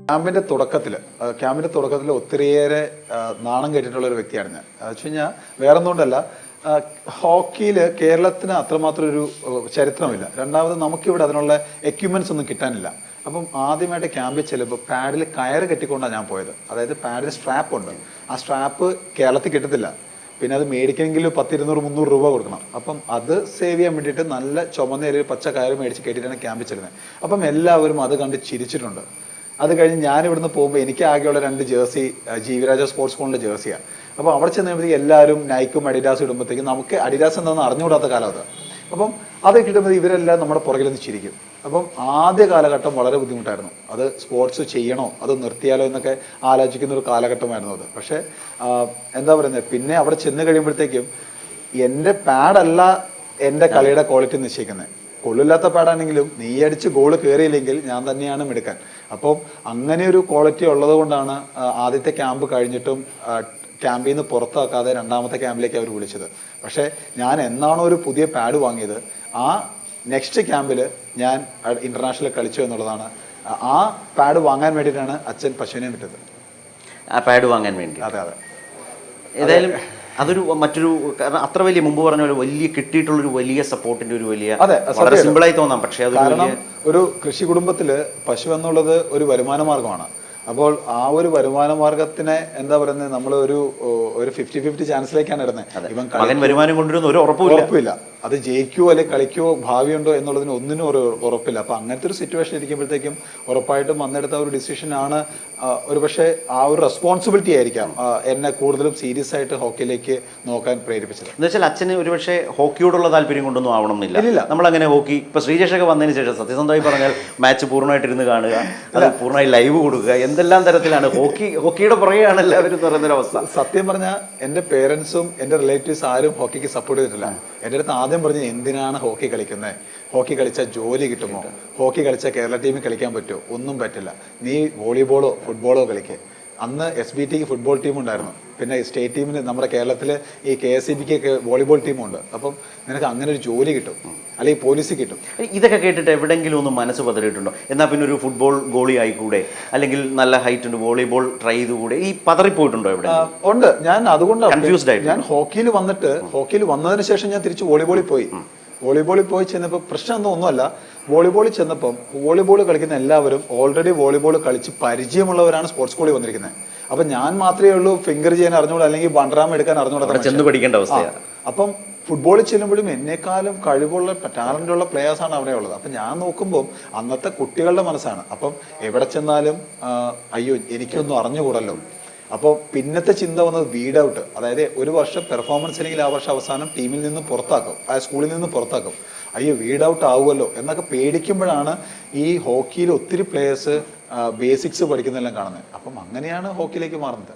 ക്യാമ്പിന്റെ തുടക്കത്തിൽ ഒത്തിരിയേറെ നാണം കേട്ടിട്ടുള്ള ഒരു വ്യക്തിയാണ് ഞാൻ. വെച്ച് കഴിഞ്ഞാൽ വേറൊന്നുകൊണ്ടല്ല, ഹോക്കിയിൽ കേരളത്തിന് അത്രമാത്രം ഒരു ചരിത്രമില്ല. രണ്ടാമത് നമുക്കിവിടെ അതിനുള്ള എക്യുപ്മെന്റ്സ് ഒന്നും കിട്ടാനില്ല. അപ്പം ആദ്യമായിട്ട് ക്യാമ്പിൽ ചെല്ലുമ്പോൾ പാഡിൽ കയറ് കെട്ടിക്കൊണ്ടാണ് ഞാൻ പോയത്. അതായത് പാഡിൽ സ്ട്രാപ്പ് ഉണ്ട്, ആ സ്ട്രാപ്പ് കേരളത്തിൽ കിട്ടത്തില്ല. പിന്നെ അത് മേടിക്കണമെങ്കിൽ 10-200-300 രൂപ കൊടുക്കണം. അപ്പം അത് സേവ് ചെയ്യാൻ വേണ്ടിയിട്ട് നല്ല ചുമന്ന ഒരു പച്ച കയറ് മേടിച്ച് കെട്ടിയിട്ടാണ് ക്യാമ്പിൽ ചെല്ലുന്നത്. അപ്പം എല്ലാവരും അത് കണ്ട് ചിരിച്ചിട്ടുണ്ട്. അത് കഴിഞ്ഞ് ഞാൻ ഇവിടുന്ന് പോകുമ്പോൾ എനിക്ക് ആകെയുള്ള 2 ജേഴ്സി ജീവിരാജ സ്പോർട്സ് സ്കൂളിൻ്റെ ജേഴ്സിയാണ്. അപ്പോൾ അവിടെ ചെന്നപ്പോഴത്തേക്ക് എല്ലാവരും നൈക്കും അഡിഡാസും ഇടുമ്പോഴത്തേക്കും നമുക്ക് അഡിഡാസ് എന്താണെന്ന് അറിഞ്ഞുകൂടാത്ത കാലം അത്. അപ്പം അത് കിട്ടുമ്പോൾ ഇവരെല്ലാം നമ്മുടെ പുറകിൽ നിന്ന് ചിരിക്കും. അപ്പം ആദ്യ കാലഘട്ടം വളരെ ബുദ്ധിമുട്ടായിരുന്നു. അത് സ്പോർട്സ് ചെയ്യണോ അത് നിർത്തിയാലോ എന്നൊക്കെ ആലോചിക്കുന്ന ഒരു കാലഘട്ടമായിരുന്നു അത്. പക്ഷേ എന്താ പറയുന്നത്, പിന്നെ അവിടെ ചെന്ന് കഴിയുമ്പോഴത്തേക്കും എൻ്റെ പാഡല്ല എൻ്റെ കളിയുടെ ക്വാളിറ്റി നിശ്ചയിക്കുന്നത്. കൊള്ളില്ലാത്ത പാടാണെങ്കിലും നീ അടിച്ച് ഗോള് കയറിയില്ലെങ്കിൽ ഞാൻ തന്നെയാണ് മിടുക്കാൻ. അപ്പം അങ്ങനെ ഒരു ക്വാളിറ്റി ഉള്ളത് കൊണ്ടാണ് ആദ്യത്തെ ക്യാമ്പ് കഴിഞ്ഞിട്ടും ക്യാമ്പിൽ നിന്ന് പുറത്താക്കാതെ രണ്ടാമത്തെ ക്യാമ്പിലേക്ക് അവർ വിളിച്ചത്. പക്ഷേ ഞാൻ എന്നാണോ ഒരു പുതിയ പാഡ് വാങ്ങിയത്, ആ നെക്സ്റ്റ് ക്യാമ്പിൽ ഞാൻ ഇന്റർനാഷണൽ കളിച്ചു എന്നുള്ളതാണ്. ആ പാഡ് വാങ്ങാൻ വേണ്ടിയിട്ടാണ് അച്ഛൻ പശുവിനെ വിട്ടത്. ആ പാഡ് വാങ്ങാൻ വേണ്ടി? അതെ അതെ. ഏതായാലും അതൊരു മറ്റൊരു, കാരണം അത്ര വലിയ മുമ്പ് പറഞ്ഞ പോലെ വലിയ കിട്ടിയിട്ടുള്ളൊരു വലിയ സപ്പോർട്ടിന്റെ ഒരു വലിയ, വളരെ സിമ്പിളായി തോന്നാം. പക്ഷേ അത് കാരണം ഒരു കൃഷി കുടുംബത്തിൽ പശു എന്നുള്ളത് ഒരു വരുമാന മാർഗമാണ്. അപ്പോൾ ആ ഒരു വരുമാന മാർഗത്തിനെ എന്താ പറയുന്നത്, നമ്മൾ ഒരു 50-50 ചാൻസിലേക്കാണ് ഇടുന്നത്. മകൻ വരുമാനം കൊണ്ടുവരുന്ന ഒരു ഉറപ്പില്ല. അത് ജയിക്കുവോ അല്ലെങ്കിൽ കളിക്കുവോ ഭാവിയുണ്ടോ എന്നുള്ളതിന് ഒന്നിനും ഒരു ഉറപ്പില്ല. അപ്പൊ അങ്ങനത്തെ ഒരു സിറ്റുവേഷൻ ഇരിക്കുമ്പോഴത്തേക്കും ഉറപ്പായിട്ടും വന്നെടുത്ത ഒരു ഡിസിഷനാണ്. ഒരു പക്ഷേ ആ ഒരു റെസ്പോൺസിബിലിറ്റി ആയിരിക്കാം എന്നെ കൂടുതലും സീരിയസ് ആയിട്ട് ഹോക്കിയിലേക്ക് നോക്കാൻ പ്രേരിപ്പിച്ചത്. എന്ന് വെച്ചാൽ അച്ഛന് ഒരുപക്ഷെ ഹോക്കിയോടുള്ള താല്പര്യം കൊണ്ടൊന്നും ആവണമെന്നില്ല. നമ്മളങ്ങനെ ഹോക്കി ഇപ്പൊ ശ്രീജേഷൊക്കെ വന്നതിന് ശേഷം സത്യസന്ധമായി പറഞ്ഞാൽ മാച്ച് പൂർണ്ണമായിട്ടിരുന്ന് കാണുക, അത് പൂർണ്ണമായി ലൈവ് കൊടുക്കുക, എന്തെല്ലാം തരത്തിലാണ് ഹോക്കിയുടെ പുറകെയാണ് എല്ലാവരും പറയുന്നൊരു അവസ്ഥ. സത്യം പറഞ്ഞാൽ എൻ്റെ പേരൻസും എൻ്റെ റിലേറ്റീവ്സ് ആരും ഹോക്കിക്ക് സപ്പോർട്ട് ചെയ്തിട്ടില്ല. എൻ്റെ അടുത്ത് ആദ്യം പറഞ്ഞ് എന്തിനാണ് ഹോക്കി കളിക്കുന്നത്, ഹോക്കി കളിച്ചാൽ ജോലി കിട്ടുമോ, ഹോക്കി കളിച്ചാൽ കേരള ടീമിൽ കളിക്കാൻ പറ്റുമോ, ഒന്നും പറ്റില്ല, നീ വോളിബോളോ ഫുട്ബോളോ കളിക്കുക. അന്ന് SBTക്ക് ഫുട്ബോൾ ടീം ഉണ്ടായിരുന്നു, പിന്നെ സ്റ്റേറ്റ് ടീമിന് നമ്മുടെ കേരളത്തിൽ ഈ KSEBക്ക് വോളിബോൾ ടീമുണ്ട്. അപ്പം നിനക്ക് അങ്ങനെ ഒരു ജോലി കിട്ടും, അല്ലെങ്കിൽ പോലീസ് കിട്ടും. ഇതൊക്കെ കേട്ടിട്ട് എവിടെയെങ്കിലും ഒന്ന് മനസ്സ് പതറിയിട്ടുണ്ടോ? എന്നാൽ പിന്നെ ഒരു ഫുട്ബോൾ ഗോളി ആയിക്കൂടെ, അല്ലെങ്കിൽ നല്ല ഹൈറ്റ് ഉണ്ട് വോളിബോൾ ട്രൈ ചെയ്തുകൂടെ, ഈ പതറിപ്പോയിട്ടുണ്ടോ എവിടെ? ഉണ്ട്. ഞാൻ അതുകൊണ്ടാണ് കൺഫ്യൂസ്ഡ് ആയിട്ട്. ഞാൻ ഹോക്കിയിൽ വന്നതിന് ശേഷം ഞാൻ തിരിച്ച് വോളിബോളിൽ പോയി ചെന്നപ്പോൾ പ്രശ്നം ഒന്നുമല്ല. വോളിബോളിൽ ചെന്നപ്പം വോളിബോൾ കളിക്കുന്ന എല്ലാവരും ഓൾറെഡി വോളിബോൾ കളിച്ച് പരിചയമുള്ളവരാണ് സ്പോർട്സ് സ്കൂളിൽ വന്നിരിക്കുന്നത്. അപ്പൊ ഞാൻ മാത്രമേ ഉള്ളൂ ഫിംഗർ ചെയ്യാൻ അറിഞ്ഞൂടാ, അല്ലെങ്കിൽ ബണ്ട്രാം എടുക്കാൻ അറിഞ്ഞൂടാ, ചെന്ന് പഠിക്കേണ്ട അവസ്ഥയാണ്. അപ്പം ഫുട്ബോളിൽ ചെല്ലുമ്പോഴും എന്നെക്കാളും കഴിവുള്ള ടാലന്റുള്ള പ്ലേയേഴ്സാണ് അവിടെ ഉള്ളത്. അപ്പം ഞാൻ നോക്കുമ്പോൾ അന്നത്തെ കുട്ടികളുടെ മനസ്സാണ്. അപ്പം എവിടെ ചെന്നാലും അയ്യോ എനിക്കൊന്നും അറിഞ്ഞുകൂടല്ലോ. അപ്പോൾ പിന്നത്തെ ചിന്ത വന്നത് വീഡ് ഔട്ട്, അതായത് ഒരു വർഷം പെർഫോമൻസ് അല്ലെങ്കിൽ ആ വർഷം അവസാനം ടീമിൽ നിന്ന് പുറത്താക്കും, ആ സ്കൂളിൽ നിന്ന് പുറത്താക്കും. അയ്യോ വീഡ് ഔട്ട് ആവുമല്ലോ എന്നൊക്കെ പേടിക്കുമ്പോഴാണ് ഈ ഹോക്കിയിൽ ഒത്തിരി പ്ലേയേഴ്സ് ബേസിക്സ് പഠിക്കുന്നതെല്ലാം കാണുന്നത്. അപ്പം അങ്ങനെയാണ് ഹോക്കിയിലേക്ക് മാറുന്നത്.